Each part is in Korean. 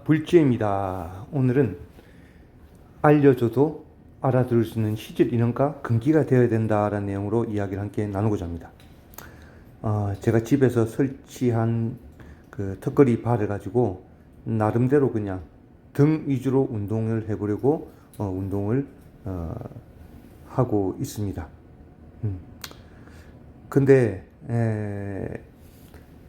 불지입니다. 오늘은 알려줘도 알아들을 수 있는 시절 인원과 금기가 되어야 된다라는 내용으로 이야기를 함께 나누고자 합니다. 제가 집에서 설치한 그 턱걸이 발을 가지고 나름대로 그냥 등 위주로 운동을 해보려고 운동을 하고 있습니다. 근데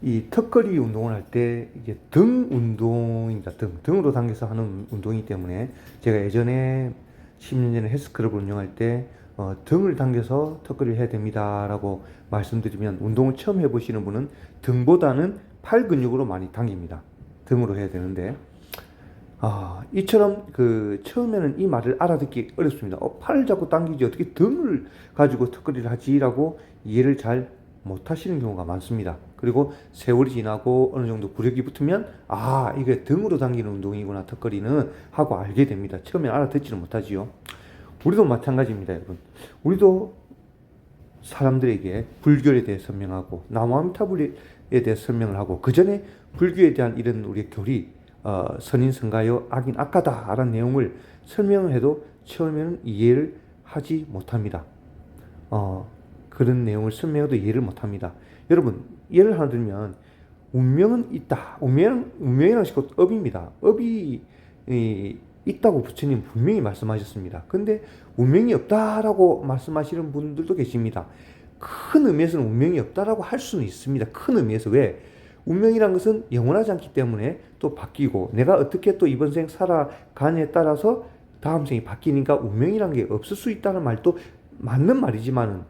이 턱걸이 운동을 할 때 이게 등 운동입니다. 등으로 당겨서 하는 운동이기 때문에 제가 예전에 10년 전에 헬스클럽을 운영할 때 등을 당겨서 턱걸이를 해야 됩니다라고 말씀드리면 운동을 처음 해보시는 분은 등보다는 팔 근육으로 많이 당깁니다. 등으로 해야 되는데 이처럼 처음에는 이 말을 알아듣기 어렵습니다. 팔을 잡고 당기지 어떻게 등을 가지고 턱걸이를 하지라고 이해를 잘 못하시는 경우가 많습니다. 그리고 세월이 지나고 어느 정도 구력이 붙으면 이게 등으로 당기는 운동이구나 턱걸이는 하고 알게 됩니다. 처음엔 알아듣지는 못하지요. 우리도 마찬가지입니다, 여러분. 우리도 사람들에게 불교에 대해 설명하고 나무아미타불에 대해 설명을 하고 그 전에 불교에 대한 이런 우리의 교리 선인 선가요 악인 악하다라는 내용을 설명을 해도 처음에는 이해를 하지 못합니다. 그런 내용을 설명해도 이해를 못합니다. 여러분 예를 하나 들면 운명은 있다. 운명이라는 것이 곧 업입니다. 업이 있다고 부처님 분명히 말씀하셨습니다. 근데 운명이 없다라고 말씀하시는 분들도 계십니다. 큰 의미에서는 운명이 없다라고 할 수는 있습니다. 큰 의미에서. 왜? 운명이란 것은 영원하지 않기 때문에 또 바뀌고 내가 어떻게 또 이번 생 살아가냐에 따라서 다음 생이 바뀌니까 운명이란 게 없을 수 있다는 말도 맞는 말이지만은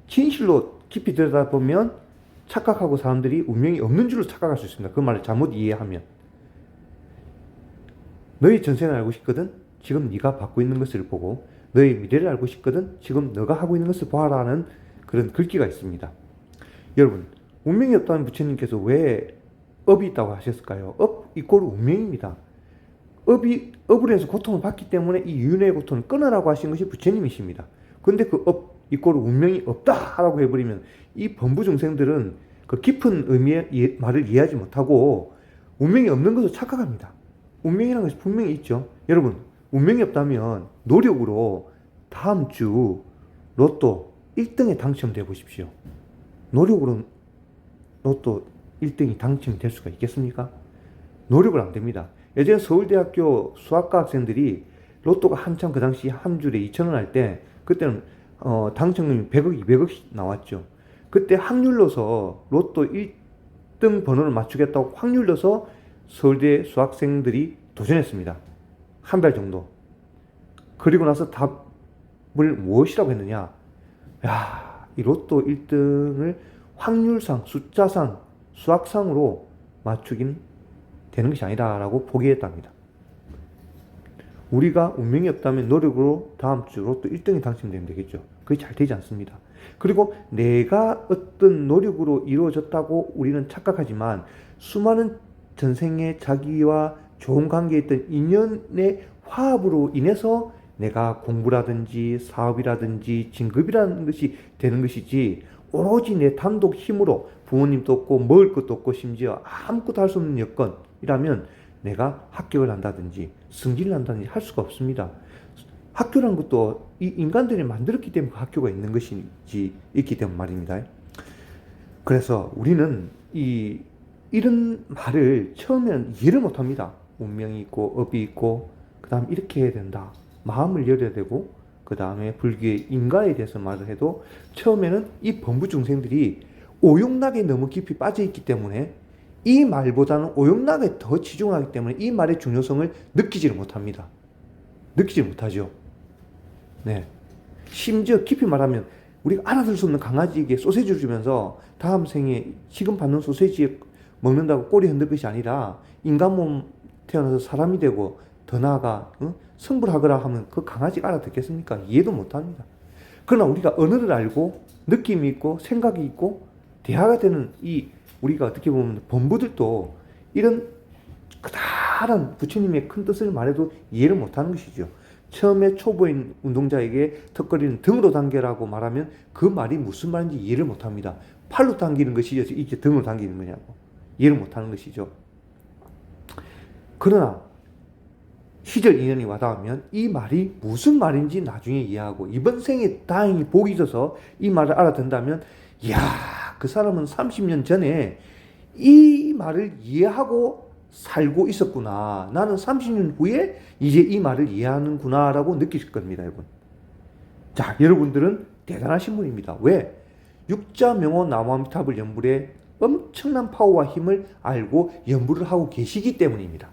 진실로 깊이 들여다보면 착각하고 사람들이 운명이 없는 줄로 착각할 수 있습니다. 그 말을 잘못 이해하면. 너의 전생을 알고 싶거든? 지금 네가 받고 있는 것을 보고 너의 미래를 알고 싶거든? 지금 너가 하고 있는 것을 보아라는 그런 글귀가 있습니다. 여러분, 운명이 없다는 부처님께서 왜 업이 있다고 하셨을까요? 업 이꼴 운명입니다. 업으로 해서 고통을 받기 때문에 이 윤회의 고통을 끊으라고 하신 것이 부처님이십니다. 근데 그 업 이꼴 운명이 없다라고 해버리면 이 범부 중생들은 그 깊은 의미의 말을 이해하지 못하고 운명이 없는 것을 착각합니다. 운명이라는 것이 분명히 있죠. 여러분, 운명이 없다면 노력으로 다음 주 로또 1등에 당첨돼 보십시오. 노력으로 로또 1등이 당첨이 될 수가 있겠습니까? 노력을 안 됩니다. 예전에 서울대학교 수학과 학생들이 로또가 한참 그 당시 한 줄에 2,000원 할 때 그때는 당첨금이 100억, 200억씩 나왔죠. 그때 확률 넣어서 로또 1등 번호를 맞추겠다고 확률 넣어서 서울대 수학생들이 도전했습니다. 한 달 정도. 그리고 나서 답을 무엇이라고 했느냐? 이 로또 1등을 확률상, 숫자상, 수학상으로 맞추긴 되는 것이 아니다라고 포기했답니다. 우리가 운명이 없다면 노력으로 다음 주 로또 1등이 당첨되면 되겠죠. 그게 잘 되지 않습니다. 그리고 내가 어떤 노력으로 이루어졌다고 우리는 착각하지만 수많은 전생에 자기와 좋은 관계에 있던 인연의 화합으로 인해서 내가 공부라든지 사업이라든지 진급이라는 것이 되는 것이지 오로지 내 단독 힘으로 부모님도 없고 먹을 것도 없고 심지어 아무것도 할 수 없는 여건이라면 내가 합격을 한다든지 승진을 한다든지 할 수가 없습니다. 학교라는 것도 이 인간들이 만들었기 때문에 그 학교가 있는 것이지 있기 때문에 말입니다. 그래서 우리는 이런 말을 처음에는 이해를 못합니다. 운명이 있고 업이 있고 그 다음 이렇게 해야 된다. 마음을 열어야 되고 그 다음에 불교의 인과에 대해서 말을 해도 처음에는 이 범부 중생들이 오용락에 너무 깊이 빠져있기 때문에 이 말보다는 오용락에 더 치중하기 때문에 이 말의 중요성을 느끼지를 못합니다. 느끼지 못하죠. 네. 심지어 깊이 말하면 우리가 알아들 수 없는 강아지에게 소세지를 주면서 다음 생에 지금 받는 소세지 먹는다고 꼬리 흔들 것이 아니라 인간 몸 태어나서 사람이 되고 더 나아가 성불하거라 하면 그 강아지가 알아듣겠습니까? 이해도 못합니다. 그러나 우리가 언어를 알고 느낌이 있고 생각이 있고 대화가 되는 우리가 어떻게 보면 범부들도 이런 커다란 부처님의 큰 뜻을 말해도 이해를 못하는 것이죠. 처음에 초보인 운동자에게 턱걸이는 등으로 당겨라고 말하면 그 말이 무슨 말인지 이해를 못합니다. 팔로 당기는 것이죠. 이게 등으로 당기는 거냐고. 이해를 못하는 것이죠. 그러나 시절 인연이 와닿으면 이 말이 무슨 말인지 나중에 이해하고 이번 생에 다행히 복이 있어서 이 말을 알아듣는다면 이야, 그 사람은 30년 전에 이 말을 이해하고 살고 있었구나. 나는 30년 후에 이제 이 말을 이해하는구나 라고 느끼실 겁니다, 여러분. 자, 여러분들은 대단하신 분입니다. 왜? 육자명호 나무아미타불 연불의 엄청난 파워와 힘을 알고 연불을 하고 계시기 때문입니다.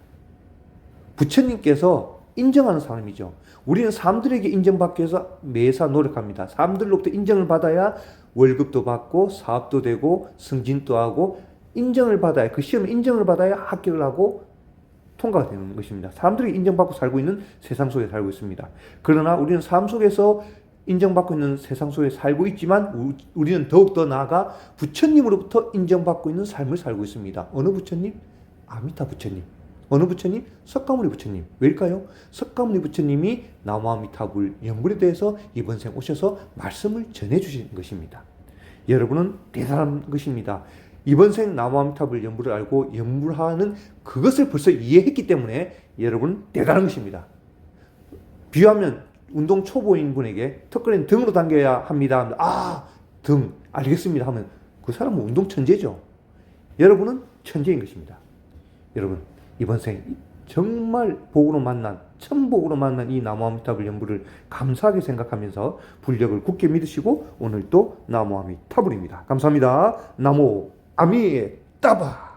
부처님께서 인정하는 사람이죠. 우리는 사람들에게 인정받기 위해서 매사 노력합니다. 사람들로부터 인정을 받아야 월급도 받고 사업도 되고 승진도 하고 인정을 받아야, 그 시험에 인정을 받아야 합격을 하고 통과가 되는 것입니다. 사람들이 인정받고 살고 있는 세상 속에 살고 있습니다. 그러나 우리는 삶 속에서 인정받고 있는 세상 속에 살고 있지만 우리는 더욱더 나아가 부처님으로부터 인정받고 있는 삶을 살고 있습니다. 어느 부처님? 아미타 부처님. 어느 부처님? 석가모니 부처님. 왜일까요? 석가모니 부처님이 나무아미타불 연불에 대해서 이번 생 오셔서 말씀을 전해주신 것입니다. 여러분은 대단한 것입니다. 이번 생 나무아미타불 연불을 알고 연불하는 그것을 벌써 이해했기 때문에 여러분 대단한 것입니다. 비유하면 운동 초보인 분에게 턱걸이는 등으로 당겨야 합니다. 아, 등 알겠습니다 하면 그 사람은 운동 천재죠. 여러분은 천재인 것입니다. 여러분 이번 생 정말 복으로 만난, 천복으로 만난 이 나무아미타불 연불을 감사하게 생각하면서 불력을 굳게 믿으시고 오늘도 나무아미타불입니다. 감사합니다. 나무 아미타불.